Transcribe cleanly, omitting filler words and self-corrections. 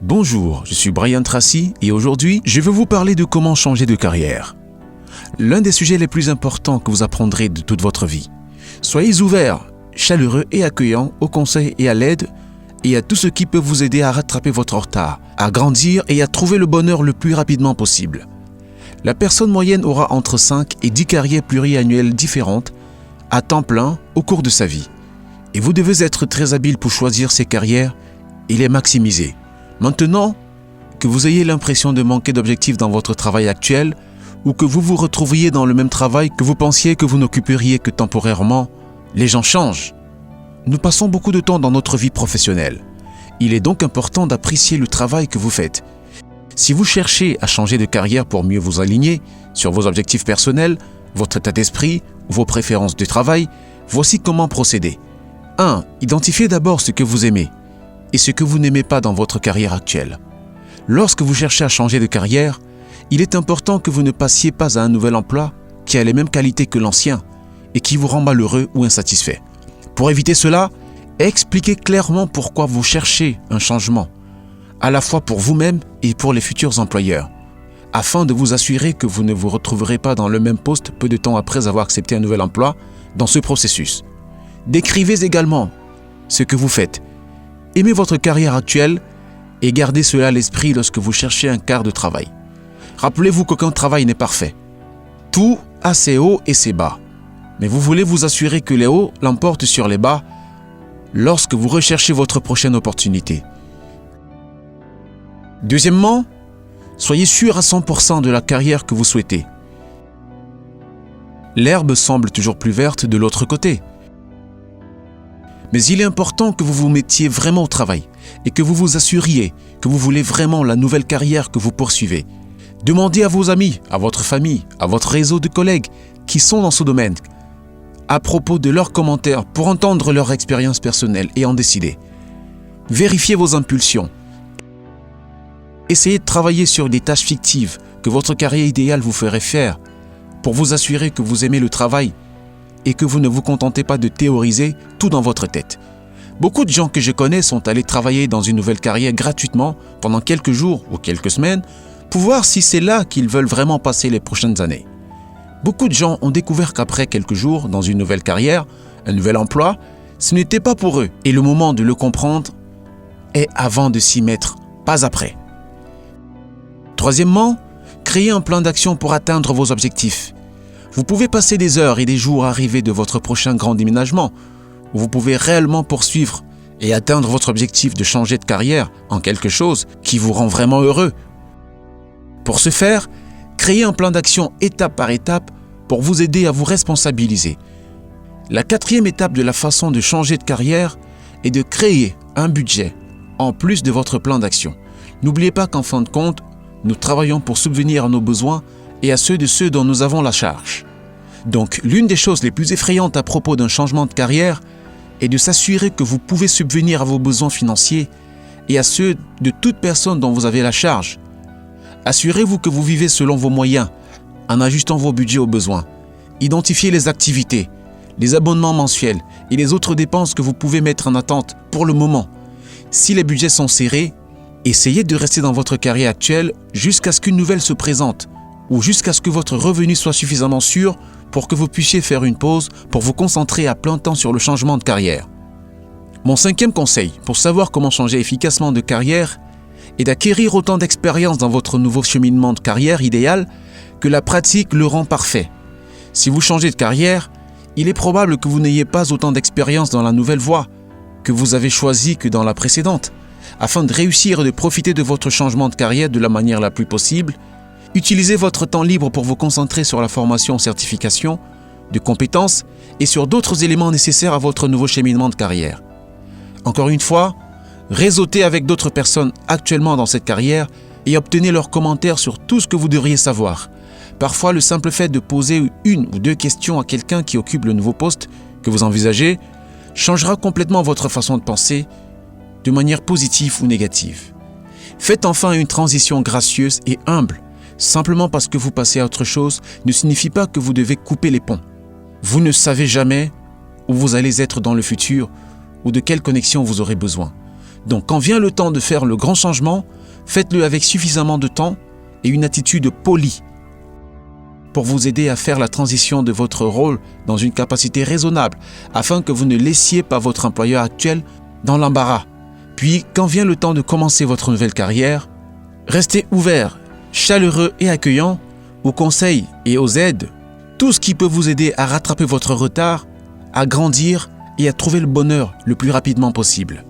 Bonjour, je suis Brian Tracy et aujourd'hui, je vais vous parler de comment changer de carrière. L'un des sujets les plus importants que vous apprendrez de toute votre vie. Soyez ouverts, chaleureux et accueillants aux conseils et à l'aide et à tout ce qui peut vous aider à rattraper votre retard, à grandir et à trouver le bonheur le plus rapidement possible. La personne moyenne aura entre 5 et 10 carrières pluriannuelles différentes à temps plein au cours de sa vie. Et vous devez être très habile pour choisir ces carrières et les maximiser. Maintenant, que vous ayez l'impression de manquer d'objectifs dans votre travail actuel ou que vous vous retrouviez dans le même travail que vous pensiez que vous n'occuperiez que temporairement, les gens changent. Nous passons beaucoup de temps dans notre vie professionnelle. Il est donc important d'apprécier le travail que vous faites. Si vous cherchez à changer de carrière pour mieux vous aligner sur vos objectifs personnels, votre état d'esprit, vos préférences de travail, voici comment procéder. 1. Identifiez d'abord ce que vous aimez et ce que vous n'aimez pas dans votre carrière actuelle. Lorsque vous cherchez à changer de carrière, il est important que vous ne passiez pas à un nouvel emploi qui a les mêmes qualités que l'ancien et qui vous rend malheureux ou insatisfait. Pour éviter cela, expliquez clairement pourquoi vous cherchez un changement, à la fois pour vous-même et pour les futurs employeurs, afin de vous assurer que vous ne vous retrouverez pas dans le même poste peu de temps après avoir accepté un nouvel emploi dans ce processus. Décrivez également ce que vous faites. Aimez votre carrière actuelle et gardez cela à l'esprit lorsque vous cherchez un cadre de travail. Rappelez-vous qu'aucun travail n'est parfait. Tout a ses hauts et ses bas. Mais vous voulez vous assurer que les hauts l'emportent sur les bas lorsque vous recherchez votre prochaine opportunité. Deuxièmement, soyez sûr à 100% de la carrière que vous souhaitez. L'herbe semble toujours plus verte de l'autre côté. Mais il est important que vous vous mettiez vraiment au travail et que vous vous assuriez que vous voulez vraiment la nouvelle carrière que vous poursuivez. Demandez à vos amis, à votre famille, à votre réseau de collègues qui sont dans ce domaine à propos de leurs commentaires pour entendre leur expérience personnelle et en décider. Vérifiez vos impulsions. Essayez de travailler sur des tâches fictives que votre carrière idéale vous ferait faire pour vous assurer que vous aimez le travail et que vous ne vous contentez pas de théoriser tout dans votre tête. Beaucoup de gens que je connais sont allés travailler dans une nouvelle carrière gratuitement pendant quelques jours ou quelques semaines pour voir si c'est là qu'ils veulent vraiment passer les prochaines années. Beaucoup de gens ont découvert qu'après quelques jours dans une nouvelle carrière, un nouvel emploi, ce n'était pas pour eux et le moment de le comprendre est avant de s'y mettre, pas après. Troisièmement, créez un plan d'action pour atteindre vos objectifs. Vous pouvez passer des heures et des jours à arriver de votre prochain grand déménagement, où vous pouvez réellement poursuivre et atteindre votre objectif de changer de carrière en quelque chose qui vous rend vraiment heureux. Pour ce faire, créez un plan d'action étape par étape pour vous aider à vous responsabiliser. La 4e étape de la façon de changer de carrière est de créer un budget en plus de votre plan d'action. N'oubliez pas qu'en fin de compte, nous travaillons pour subvenir à nos besoins et à ceux de ceux dont nous avons la charge. Donc, l'une des choses les plus effrayantes à propos d'un changement de carrière est de s'assurer que vous pouvez subvenir à vos besoins financiers et à ceux de toute personne dont vous avez la charge. Assurez-vous que vous vivez selon vos moyens, en ajustant vos budgets aux besoins. Identifiez les activités, les abonnements mensuels et les autres dépenses que vous pouvez mettre en attente pour le moment. Si les budgets sont serrés, essayez de rester dans votre carrière actuelle jusqu'à ce qu'une nouvelle se présente ou jusqu'à ce que votre revenu soit suffisamment sûr pour que vous puissiez faire une pause pour vous concentrer à plein temps sur le changement de carrière. Mon 5e conseil pour savoir comment changer efficacement de carrière est d'acquérir autant d'expérience dans votre nouveau cheminement de carrière idéal que la pratique le rend parfait. Si vous changez de carrière, il est probable que vous n'ayez pas autant d'expérience dans la nouvelle voie que vous avez choisie que dans la précédente. Afin de réussir et de profiter de votre changement de carrière de la manière la plus possible, utilisez votre temps libre pour vous concentrer sur la formation, certification, de compétences et sur d'autres éléments nécessaires à votre nouveau cheminement de carrière. Encore une fois, réseautez avec d'autres personnes actuellement dans cette carrière et obtenez leurs commentaires sur tout ce que vous devriez savoir. Parfois, le simple fait de poser 1 ou 2 questions à quelqu'un qui occupe le nouveau poste que vous envisagez changera complètement votre façon de penser de manière positive ou négative. Faites enfin une transition gracieuse et humble. Simplement parce que vous passez à autre chose ne signifie pas que vous devez couper les ponts. Vous ne savez jamais où vous allez être dans le futur ou de quelle connexion vous aurez besoin. Donc quand vient le temps de faire le grand changement, faites-le avec suffisamment de temps et une attitude polie pour vous aider à faire la transition de votre rôle dans une capacité raisonnable afin que vous ne laissiez pas votre employeur actuel dans l'embarras. Puis, quand vient le temps de commencer votre nouvelle carrière, restez ouvert, chaleureux et accueillant aux conseils et aux aides, tout ce qui peut vous aider à rattraper votre retard, à grandir et à trouver le bonheur le plus rapidement possible.